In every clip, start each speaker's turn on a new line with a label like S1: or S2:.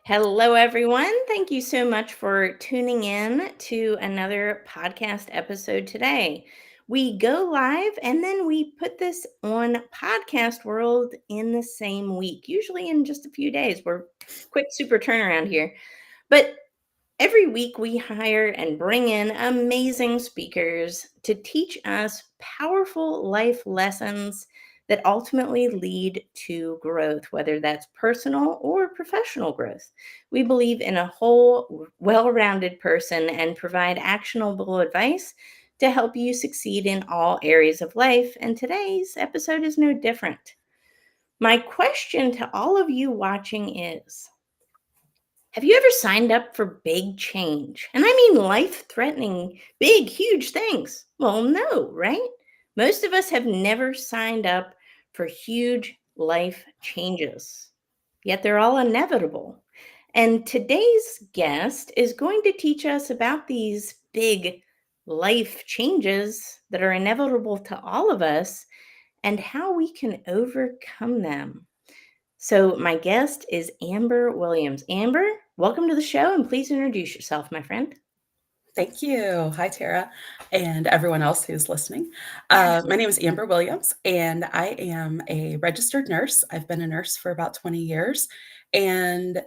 S1: Hello, everyone. Thank you so much for tuning in to another podcast episode today. We go live and then we put this on podcast world in the same week, usually in just a few days. We're quick, super turnaround here. But every week, we hire and bring in amazing speakers to teach us powerful life lessons that ultimately lead to growth, whether that's personal or professional growth. We believe in a whole, well rounded person and provide actionable advice to help you succeed in all areas of life. And today's episode is no different. My question to all of you watching is, have you ever signed up for big change? And I mean life threatening, big, huge things. Well, no, right? Most of us have never signed up for huge life changes, yet they're all inevitable. And today's guest is going to teach us about these big life changes that are inevitable to all of us and how we can overcome them. So, my guest is Amber Williams. Amber, welcome to the show and please introduce yourself, my friend.
S2: Thank you. Hi, Tara, and everyone else who's listening.
S1: Yes.
S2: My name is Amber Williams, and I am a registered nurse. I've been a nurse for about 20 years and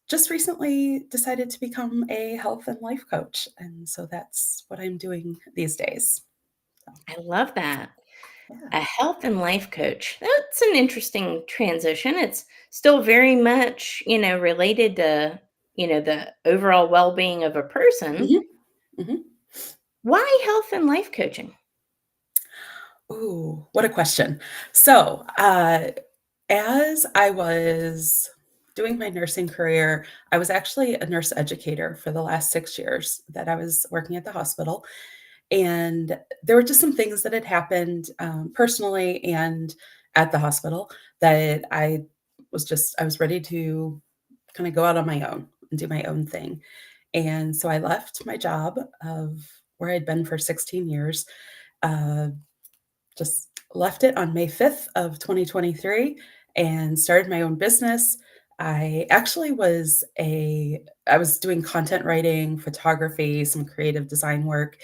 S2: just recently decided to become a health and life coach. And so that's what I'm doing these days. So,
S1: I love that.
S2: yeah.
S1: A health and life coach. That's an interesting transition. It's still very much, related to, the overall well being of a person.
S2: hmm hmm
S1: Why health and life coaching?
S2: Ooh, what a question. So, as I was doing my nursing career, I was actually a nurse educator for the last 6 years that I was working at the hospital. And there were just some things that had happened personally and at the hospital that I was ready to kind of go out on my own and do my own thing. And so I left my job of where I'd been for 16 years, uh, just left it on May 5th of 2023 and started my own business. I was doing content writing, photography, some creative design work.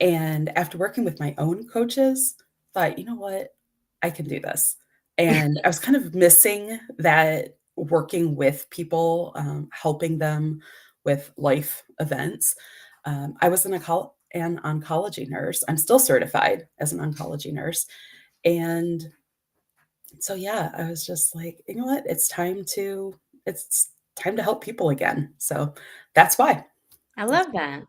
S2: And after working with my own coaches, thought, you know what? I can do this. And I was kind of missing that working with people, helping them with life events. I was an oncology nurse. I'm still certified as an oncology nurse. And so, yeah, I was just like, you know what? It's time to help people again. So that's why.
S1: I
S2: That's
S1: love that.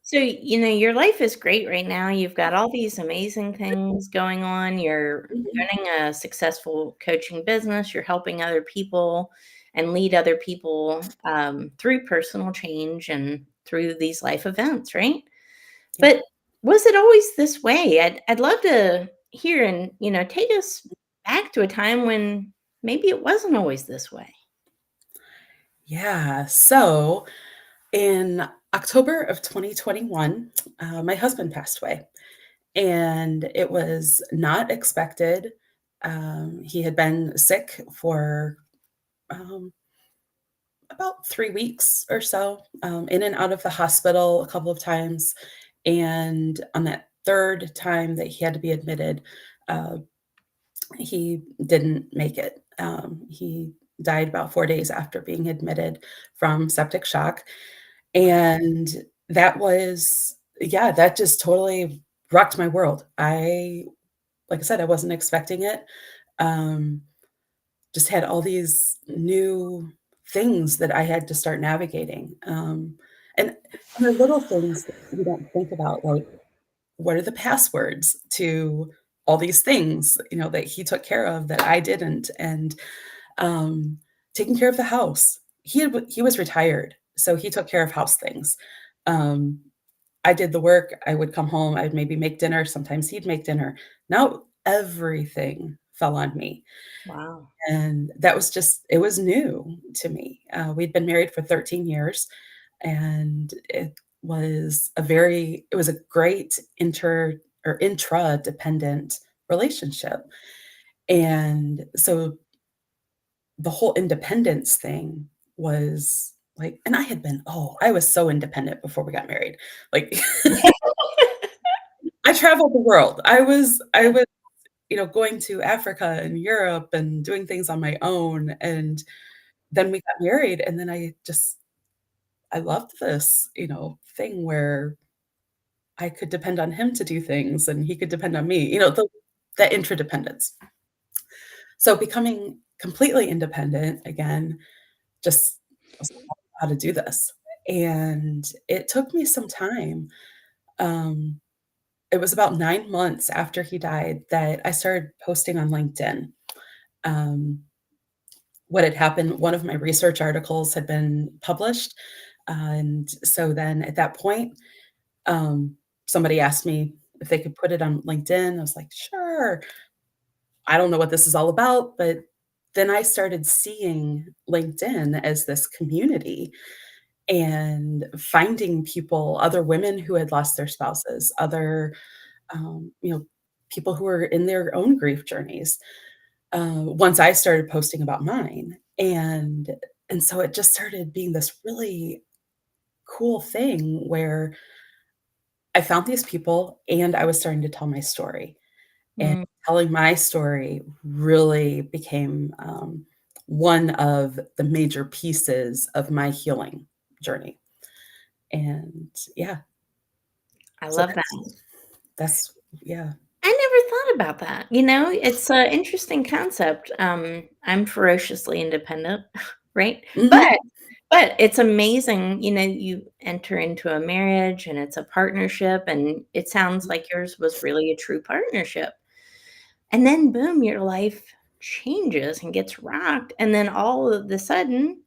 S1: So, your life is great right now. You've got all these amazing things going on. You're
S2: Mhm.
S1: running a successful coaching business. You're helping other people and lead other people through personal change and through these life events, right?
S2: Yeah.
S1: But was it always this way? I'd love to hear and, take us back to a time when maybe it wasn't always this way.
S2: Yeah. So in October of 2021, my husband passed away, and it was not expected. He had been sick for um, about 3 weeks or so, in and out of the hospital a couple of times. And on that third time that he had to be admitted, uh, he didn't make it. He died about 4 days after being admitted from septic shock. And that was yeah, that just totally rocked my world. Like I said, I wasn't expecting it. Um, just had all these new things that I had to start navigating. And the little things that you don't think about, like, what are the passwords to all these things, that he took care of that I didn't, and, um, taking care of the house. He was retired, so he took care of house things. Um, I did the work, I would come home, I'd maybe make dinner, sometimes he'd make dinner. Now everything fell on me,
S1: Wow.
S2: and it was new to me. We'd been married for 13 years, and it was a great intra-dependent relationship. And so the whole independence thing was like, and I had been, oh, I was so independent before we got married. Like I traveled the world. I was, going to Africa and Europe and doing things on my own. And then we got married and then I loved this, thing where I could depend on him to do things and he could depend on me, that interdependence. So becoming completely independent again, just was like, how to do this. And it took me some time. Um, it was about 9 months after he died that I started posting on LinkedIn. Um, what had happened, one of my research articles had been published, and so then at that point, um, somebody asked me if they could put it on LinkedIn. I was like, "Sure." I don't know what this is all about, but then I started seeing LinkedIn as this community and finding people, other women who had lost their spouses, other, um, you know, people who were in their own grief journeys, once I started posting about mine, and so it just started being this really cool thing where I found these people and I was starting to tell my story, and
S1: Mm,
S2: telling my story really became, one of the major pieces of my healing journey, and yeah,
S1: I
S2: so
S1: love that.
S2: that's yeah.
S1: I never thought about that. It's an interesting concept. I'm ferociously independent, right?
S2: Mhm,
S1: But it's amazing, you enter into a marriage and it's a partnership, and it sounds like yours was really a true partnership. And then boom, your life changes and gets rocked. And then all of the sudden,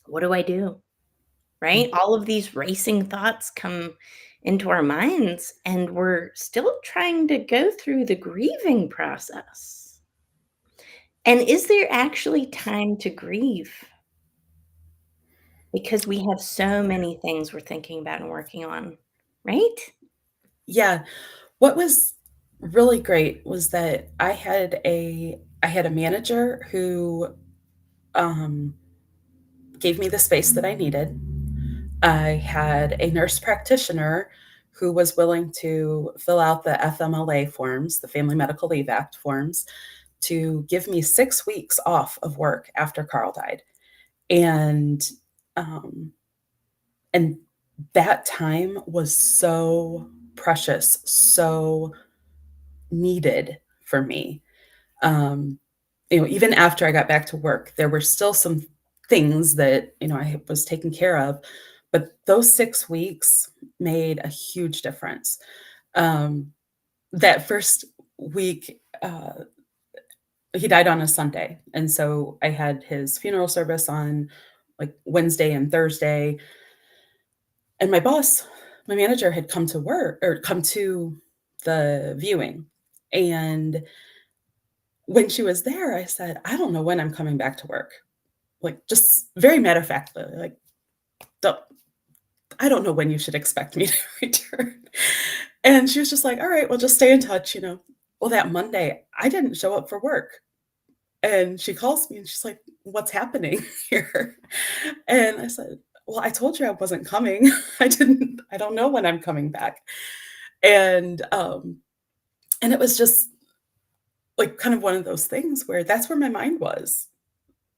S1: what do I do?
S2: mm,
S1: Right? All of these racing thoughts come into our minds, and we're still trying to go through the grieving process. And is there actually time to grieve? Because we have so many things we're thinking about and working on, right?
S2: yeah. What was really great was that I had a manager who, um, gave me the space that I needed. I had a nurse practitioner who was willing to fill out the FMLA forms, the Family Medical Leave Act forms, to give me 6 weeks off of work after Carl died. And, um, and that time was so precious, so needed for me. Um, even after I got back to work, there were still some things that, I was taking care of, but those 6 weeks made a huge difference. Um, that first week, he died on a Sunday, and so I had his funeral service on, like, Wednesday and Thursday, and my manager had come to work or come to the viewing, and when she was there, I said, "I don't know when I'm coming back to work." Like, just very matter of factly, like, "Don't I don't know when you should expect me to return." And she was just like, "Alright, well, just stay in touch." Well, that Monday, I didn't show up for work, and she calls me and she's like, "What's happening here?" And I said, "Well, I told you I wasn't coming. I don't know when I'm coming back." And, and it was just, like, kind of one of those things where that's where my mind was.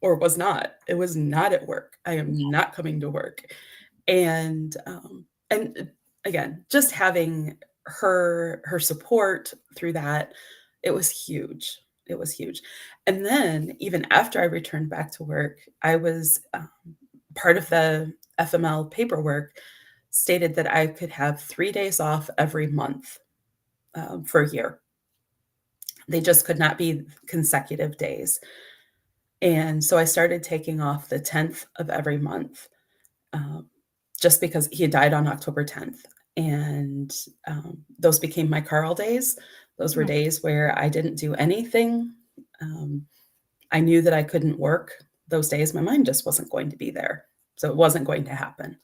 S2: Or was not. It was not at work. I am not coming to work. And again, just having her support through that, it was huge. It was huge. And then even after I returned back to work, I was, part of the FML paperwork stated that I could have 3 days off every month, for a year. They just could not be consecutive days. And so I started taking off the 10th of every month, um, just because he had died on October 10th. And those became my Carl days. Those were
S1: Mm,
S2: days where I didn't do anything. Um, I knew that I couldn't work those days. My mind just wasn't going to be there. So it wasn't going to happen.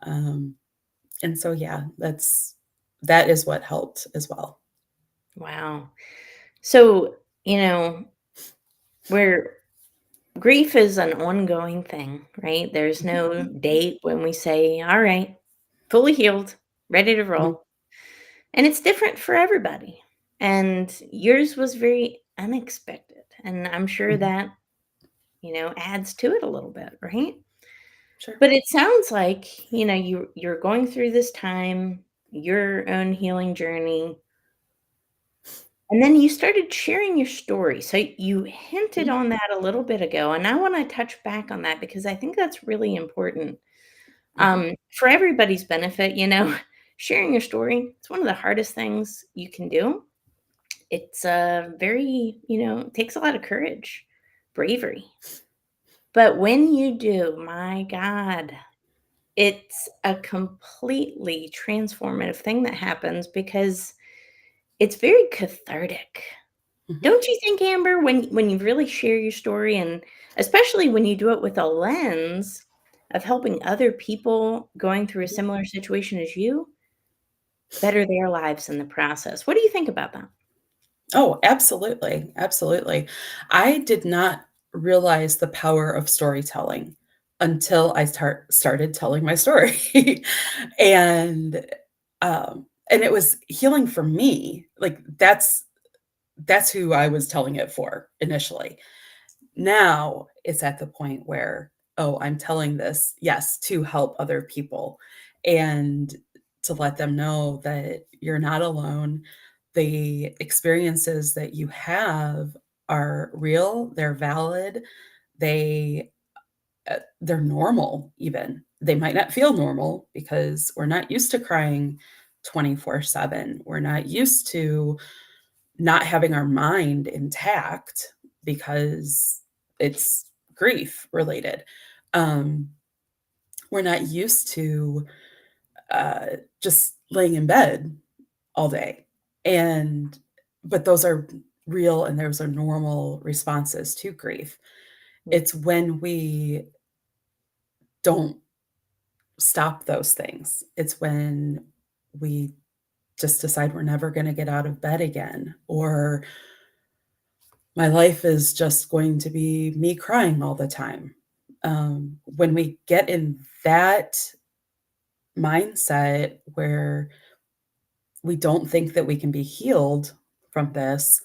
S2: Um, and so, yeah, that is what helped as well.
S1: wow. So, you know, we're grief is an ongoing thing, right? There's
S2: Mhm,
S1: no date when we say, all right, fully healed, ready to
S2: mhm,
S1: roll. And it's different for everybody. And yours was very unexpected. And I'm sure
S2: mhm.
S1: that, adds to it a little bit, right?
S2: Sure.
S1: But it sounds like, you're going through this time, your own healing journey, and then you started sharing your story. So you hinted
S2: Mhm,
S1: on that a little bit ago, and I want to touch back on that because I think that's really important.
S2: mhm.
S1: For everybody's benefit, sharing your story, it's one of the hardest things you can do. It's very, takes a lot of courage, bravery. But when you do, my God, it's a completely transformative thing that happens because it's very cathartic.
S2: Mhm.
S1: Don't you think, Amber, when you really share your story, and especially when you do it with a lens of helping other people going through a
S2: Mhm.
S1: similar situation as you better their lives in the process? What do you think about that?
S2: Oh, absolutely, absolutely. I did not realize the power of storytelling until I started telling my story. And, and it was healing for me, like, that's who I was telling it for initially. Now it's at the point where, oh, I'm telling this, yes, to help other people and to let them know that you're not alone. The experiences that you have are real, they're valid, they they're normal even. They might not feel normal because we're not used to crying 24/7. We're not used to not having our mind intact because it's grief related. Um, we're not used to uh, just laying in bed all day. And, but those are real and those are normal responses to grief.
S1: Mm.
S2: It's when we don't stop those things, it's when we just decide we're never going to get out of bed again, or my life is just going to be me crying all the time. When we get in that mindset where we don't think that we can be healed from this,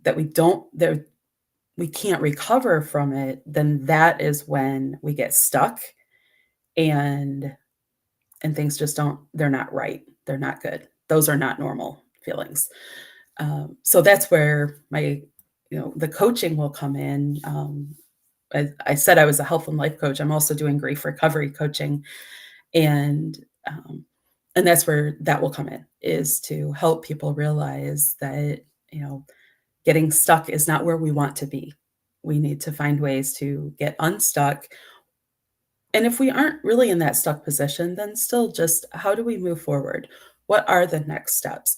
S2: that we can't recover from it, then that is when we get stuck and things just don't, they're not right. They're not good. Those are not normal feelings. So that's where the coaching will come in. I said I was a health and life coach. I'm also doing grief recovery coaching, and um, and that's where that will come in, is to help people realize that you know getting stuck is not where we want to be. We need to find ways to get unstuck. And if we aren't really in that stuck position, then still just how do we move forward? What are the next steps?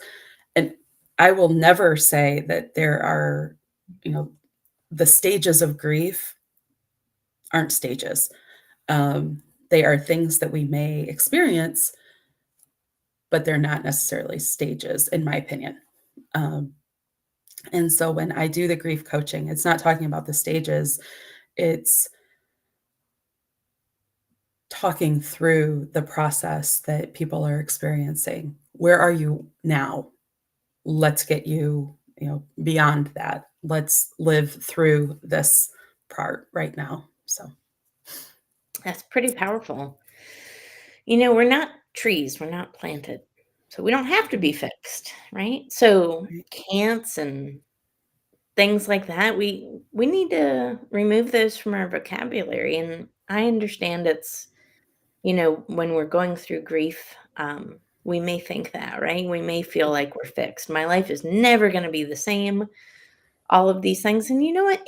S2: And I will never say that there are, you know, the stages of grief aren't stages. They are things that we may experience, but they're not necessarily stages, in my opinion. Um, and so when I do the grief coaching, it's not talking about the stages, it's talking through the process that people are experiencing. Where are you now? Let's get you, beyond that. Let's live through this part right now. So,
S1: That's pretty powerful. We're not trees, we're not planted. So we don't have to be
S2: mm,
S1: fixed, right? So
S2: right.
S1: can'ts and things like that, we need to remove those from our vocabulary. And I understand it's, when we're going through grief, we may think that, right? We may feel like we're fixed. My life is never going to be the same, all of these things. And you know what?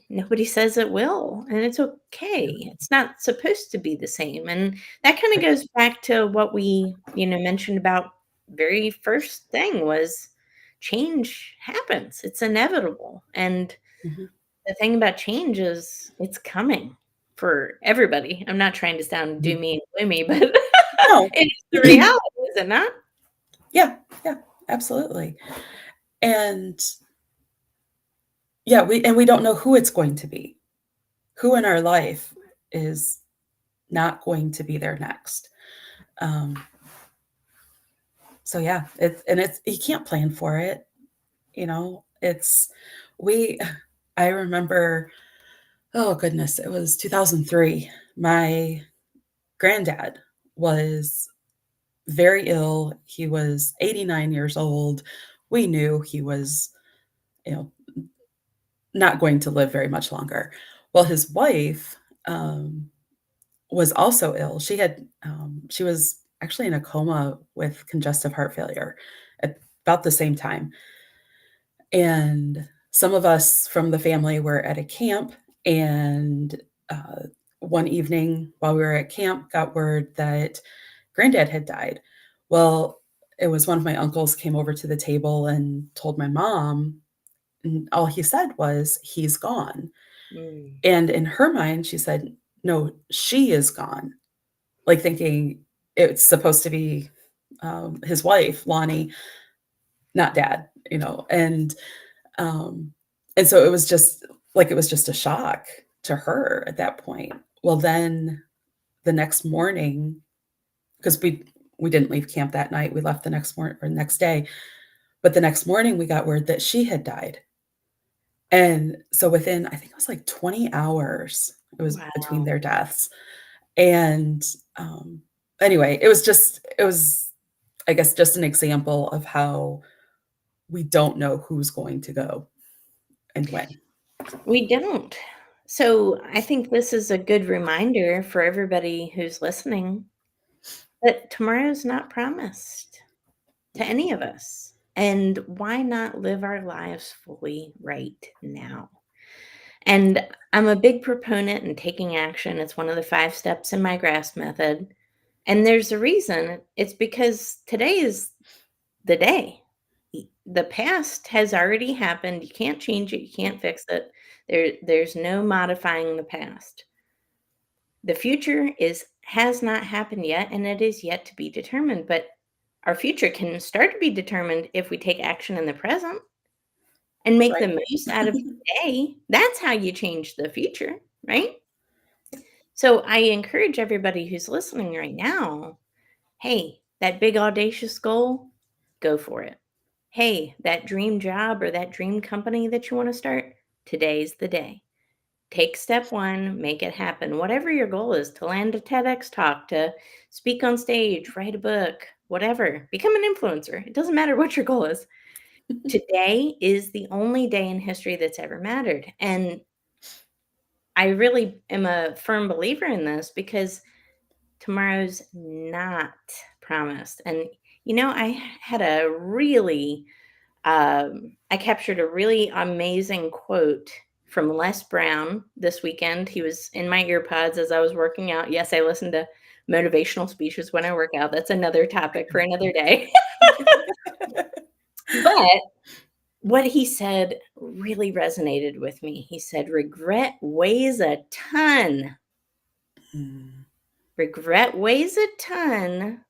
S1: Nobody says it will, and it's
S2: Yeah.
S1: okay. It's not supposed to be the same. And that kind of
S2: Right.
S1: goes back to what we, mentioned about very first thing was change happens. It's inevitable. And
S2: Mhm.
S1: the thing about change is it's coming for everybody. I'm not trying to sound
S2: Mhm.
S1: doomy and gloomy, but
S2: No.
S1: it's the reality, is it not?
S2: Yeah, yeah, absolutely. And yeah, we don't know who it's going to be. who in our life is not going to be there next. Um, so yeah, it's you can't plan for it, you know. It's we I remember, oh goodness, it was 2003. My granddad was very ill. He was 89 years old. We knew he was, you know, not going to live very much longer. Well, his wife um, was also ill. She was actually in a coma with congestive heart failure at about the same time. And some of us from the family were at a camp, and uh, one evening while we were at camp, got word that granddad had died. Well, it was one of my uncles came over to the table and told my mom, and all he said was, "He's gone."
S1: Mm.
S2: And in her mind, she said, "No, she is gone." Like thinking it's supposed to be his wife, Lonnie, not dad, you know. Um, and so it was just a shock to her at that point. Well, then the next morning, because we didn't leave camp that night, we left the next morning or next day, but the next morning we got word that she had died. And so within, I think it was like 20 hours, it was between
S1: Wow.
S2: their deaths. And anyway, it was, I guess, just an example of how we don't know who's going to go and when.
S1: We don't. So I think this is a good reminder for everybody who's listening that tomorrow's not promised to any of us. And why not live our lives fully right now? And I'm a big proponent in taking action. It's one of the 5 steps in my GRASS method. And there's a reason. It's because today is the day. The past has already happened. You can't change it. You can't fix it. There's no modifying the past. The future is has not happened yet, and it is yet to be determined. But our future can start to be determined if we take action in the present and make
S2: Right.
S1: the most out of today. That's how you change the future, right? So I encourage everybody who's listening right now, hey, that big audacious goal, go for it. Hey, that dream job or that dream company that you want to start, today's the day. Take step one, make it happen. Whatever your goal is, to land a TEDx talk, to speak on stage, write a book, whatever, become an influencer. It doesn't matter what your goal is. Today is the only day in history that's ever mattered. And I really am a firm believer in this because tomorrow's not promised. And, I had a really I captured a really amazing quote from Les Brown this weekend. He was in my earpods as I was working out. Yes, I listen to motivational speeches when I work out. That's another topic for another day. But what he said really resonated with me. He said, regret weighs a ton.
S2: Mm.
S1: Regret weighs a ton,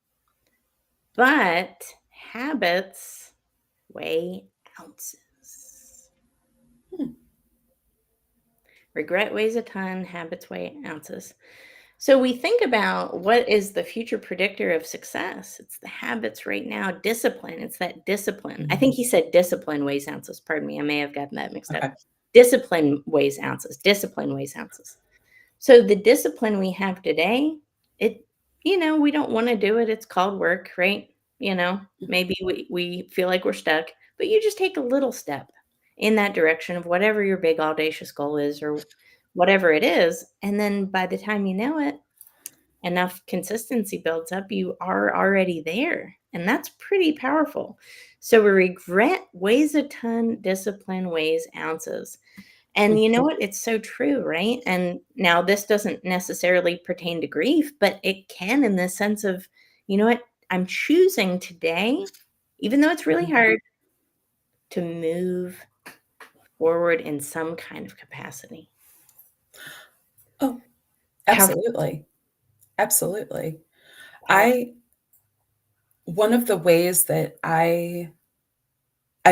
S1: but habits weigh ounces.
S2: Hmm.
S1: Regret weighs a ton, habits weigh ounces. So we think about what is the future predictor of success. It's the habits right now, discipline. It's that discipline. I think
S2: Mhm.
S1: he said discipline weighs ounces. Pardon me. I may have gotten that mixed up.
S2: Okay.
S1: Discipline weighs ounces. Discipline weighs ounces. So the discipline we have today, it, we don't want to do it. It's called work, right? Maybe we feel like we're stuck, but you just take a little step in that direction of whatever your big audacious goal is or whatever it is. And then by the time you know it, enough consistency builds up, you are already there. And that's pretty powerful. So regret weighs a ton, discipline weighs ounces. And you know
S2: Mhm.
S1: what? It's so true, right? And now this doesn't necessarily pertain to grief, but it can in the sense of, you know what? I'm choosing today, even though it's really
S2: Mhm.
S1: hard, to move forward in some kind of capacity.
S2: Oh,
S1: Powerful,
S2: absolutely. Absolutely.
S1: powerful.
S2: I One of the ways that I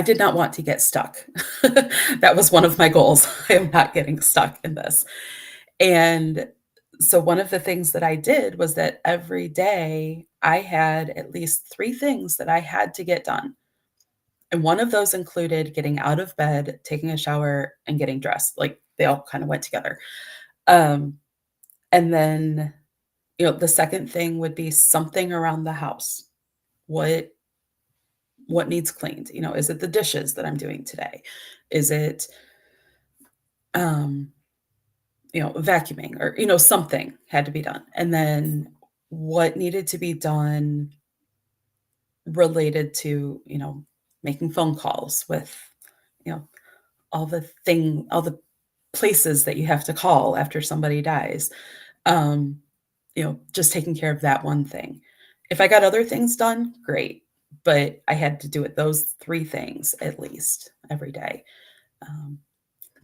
S2: did not want to get stuck. That was one of my goals. I am not getting stuck in this. And so one of the things that I did was that every day I had at least 3 things that I had to get done. And one of those included getting out of bed, taking a shower, and getting dressed. Like, they all kind of went together. Um, and then, the second thing would be something around the house. What what needs cleaned? Is it the dishes that I'm doing today? Is it um, vacuuming, or something had to be done. And then what needed to be done related to, making phone calls with, you know, all the places that you have to call after somebody dies. Um, just taking care of that one thing. If I got other things done, great. But I had to do it those 3 things at least every day, um,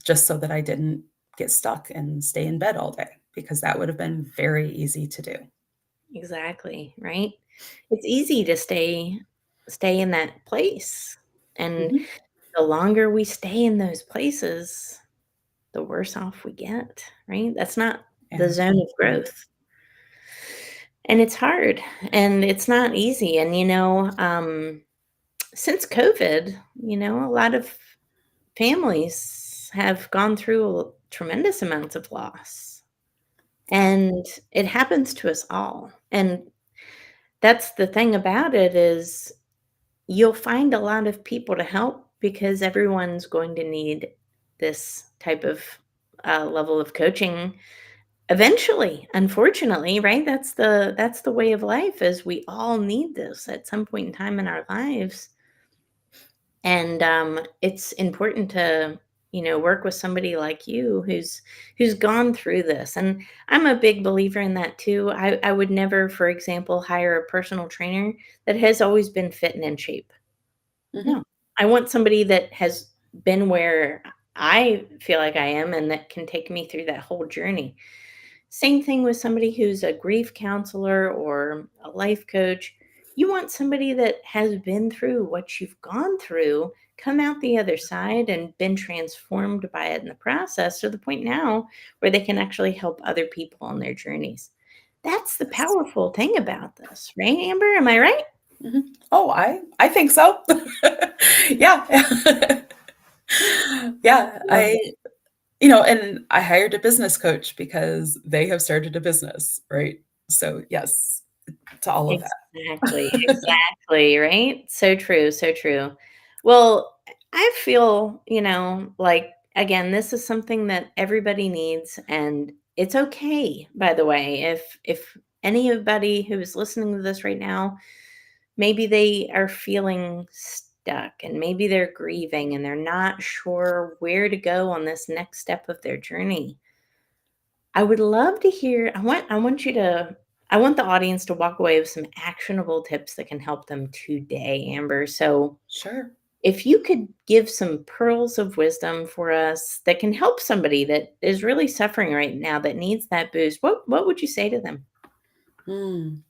S2: just so that I didn't get stuck and stay in bed all day, because that would have been very easy to do.
S1: Exactly, right? It's easy to stay in that place, and
S2: Mhm.
S1: the longer we stay in those places, the worse off we get, right? That's not the zone of
S2: Absolutely.
S1: growth. And it's hard, and it's not easy, and, since COVID, a lot of families have gone through tremendous amounts of loss, and it happens to us all, and that's the thing about it is you'll find a lot of people to help because everyone's going to need this type of, level of coaching eventually, unfortunately, right? That's the way of life is we all need this at some point in time in our lives. And it's important to work with somebody like you who's gone through this. And I'm a big believer in that too. I would never, for example, hire a personal trainer that has always been fit and in shape.
S2: Mhm.
S1: No, I want somebody that has been where I feel like I am and that can take me through that whole journey. Same thing with somebody who's a grief counselor or a life coach. You want somebody that has been through what you've gone through, come out the other side and been transformed by it in the process to the point now where they can actually help other people on their journeys. That's the
S2: Yes.
S1: powerful thing about this, right, Amber? Am I right?
S2: Mhm. Oh, I think so. Yeah. Yeah,
S1: Love it.
S2: and I hired a business coach because they have started a business, right? So, yes, to all of
S1: Exactly,
S2: that.
S1: exactly, right? So true, so true. Well, I feel, like again, this is something that everybody needs and it's okay, by the way, if anybody who is listening to this right now, maybe they are feeling stuck and maybe they're grieving and they're not sure where to go on this next step of their journey. I would love to hear I want the audience to walk away with some actionable tips that can help them today, Amber. So,
S2: Sure.
S1: if you could give some pearls of wisdom for us that can help somebody that is really suffering right now that needs that boost, what would you say to them?
S2: Mm.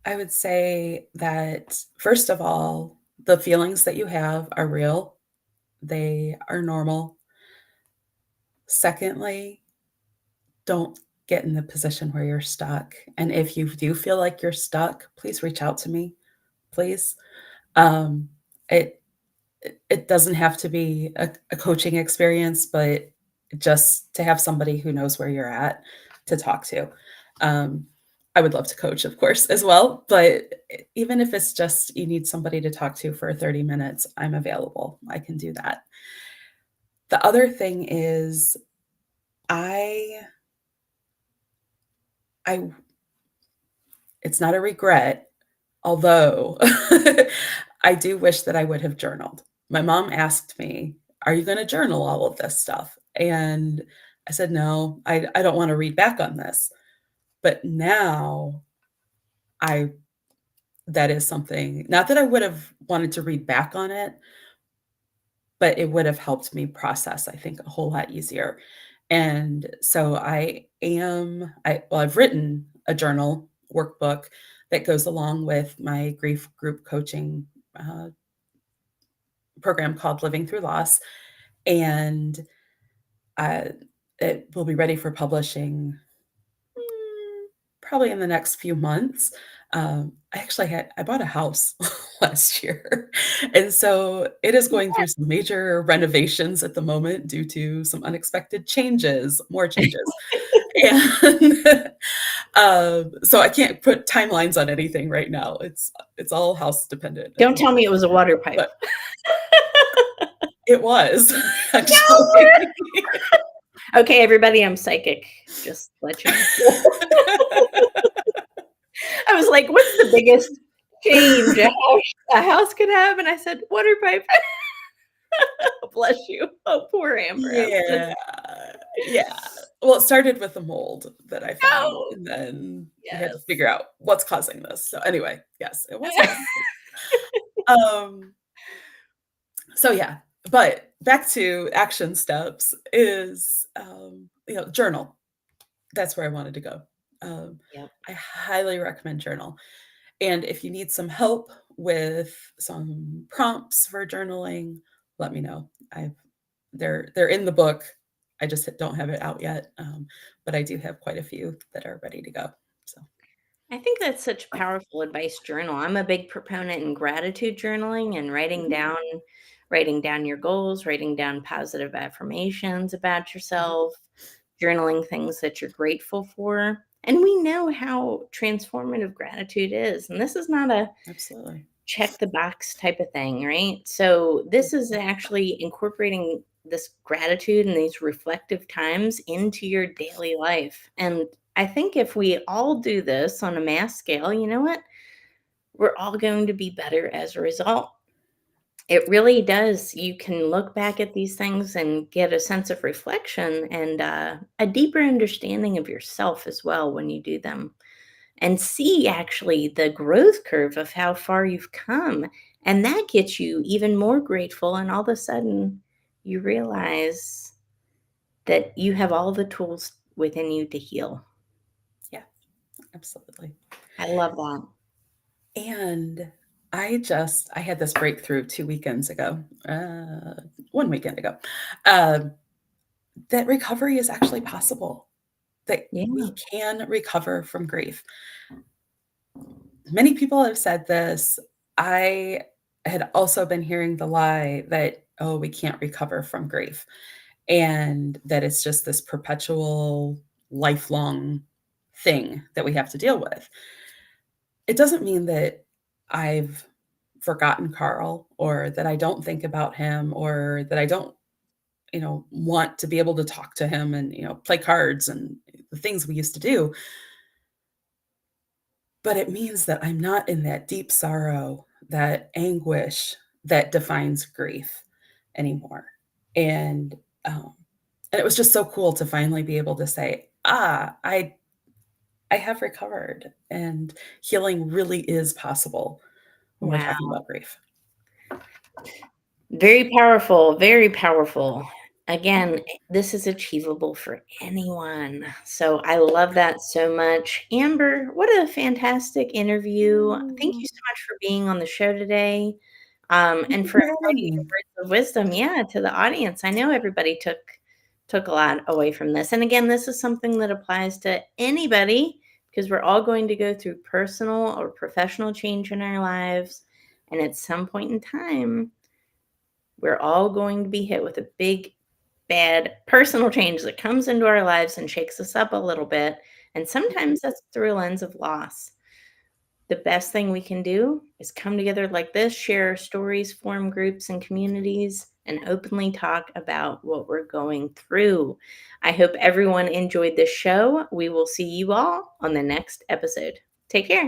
S2: I would say that, first of all, the feelings that you have are real, they are normal. Secondly, don't get in the position where you're stuck, and if you do feel like you're stuck, please reach out to me, please. Um, it it doesn't have to be a coaching experience, but just to have somebody who knows where you're at to talk to. Um, I would love to coach, of course, as well, but even if it's just you need somebody to talk to for 30 minutes, I'm available. I can do that. The other thing is I I it's not a regret, although I do wish that I would have journaled. My mom asked me, "Are you gonna journal all of this stuff?" And I said, "No, I don't wanna read back on this." But now I that is something, not that I would have wanted to read back on it, but it would have helped me process, I think, a whole lot easier. And so I've written a journal workbook that goes along with my grief group coaching uh, program called Living Through Loss. And uh, it will be ready for publishing probably in the next few months. I bought a house last year, and so it is going through some major renovations at the moment due to some unexpected changes, more changes. And so I can't put timelines on anything right now. It's all house dependent at
S1: Don't
S2: the
S1: tell me
S2: moment,
S1: it was a water pipe.
S2: but it was
S1: No!
S2: actually.
S1: Okay, everybody, I'm psychic. Just let you know. I was like, "What's the biggest change a house could have?" And I said, "Water pipe." Bless you. Oh, poor Amber.
S2: Yeah, yeah. Well, it started with a mold that I found,
S1: No.
S2: and then we had to
S1: Yes.
S2: figure out what's causing this. So anyway, yes, it was a water pipe. So yeah, but back to action steps is, journal. That's where I wanted to go. Um,
S1: Yep.
S2: I highly recommend journal. And if you need some help with some prompts for journaling, let me know. They're in the book. I just don't have it out yet, but I do have quite a few that are ready to go. So,
S1: I think that's such powerful advice journal. I'm a big proponent in gratitude journaling and
S2: mhm,
S1: writing down your goals, writing down positive affirmations about
S2: mhm,
S1: yourself, journaling things that you're grateful for. And we know how transformative gratitude is. And this is not a
S2: absolutely.
S1: check the box type of thing, right? So
S2: Yeah,
S1: this is actually incorporating this gratitude and these reflective times into your daily life. And I think if we all do this on a mass scale, you know what? We're all going to be better as a result. It really does. You can look back at these things and get a sense of reflection and a deeper understanding of yourself as well when you do them and see actually the growth curve of how far you've come. And that gets you even more grateful. And all of a sudden, you realize that you have all the tools within you to heal.
S2: yeah, absolutely.
S1: I love that.
S2: And I had this breakthrough 2 weekends ago, 1 weekend ago, um, that recovery is actually possible, that we
S1: Yeah.
S2: can recover from grief. Many people have said this. I had also been hearing the lie that, "Oh, we can't recover from grief," and that it's just this perpetual, lifelong thing that we have to deal with. It doesn't mean that I've forgotten Carl or that I don't think about him or that I don't, want to be able to talk to him and, play cards and the things we used to do. But it means that I'm not in that deep sorrow, that anguish that defines grief anymore. And um, and it was just so cool to finally be able to say, I have recovered, and healing really is possible when we're talking
S1: Wow.
S2: about grief.
S1: Very powerful. Very powerful. Again, this is achievable for anyone. So I love that so much. Amber, what a fantastic interview. Thank
S2: Mm,
S1: you so much for being on the show today.
S2: thank
S1: And
S2: you
S1: for
S2: for having
S1: imparting
S2: me.
S1: your words of wisdom, yeah, to the audience. I know everybody took a lot away from this. And again, this is something that applies to anybody because we're all going to go through personal or professional change in our lives. And at some point in time, we're all going to be hit with a big, bad personal change that comes into our lives and shakes us up a little bit. And
S2: Mhm.
S1: sometimes that's through a lens of loss. The best thing we can do is come together like this, share our stories, form groups and communities, and openly talk about what we're going through. I hope everyone enjoyed this show. We will see you all on the next episode. Take care.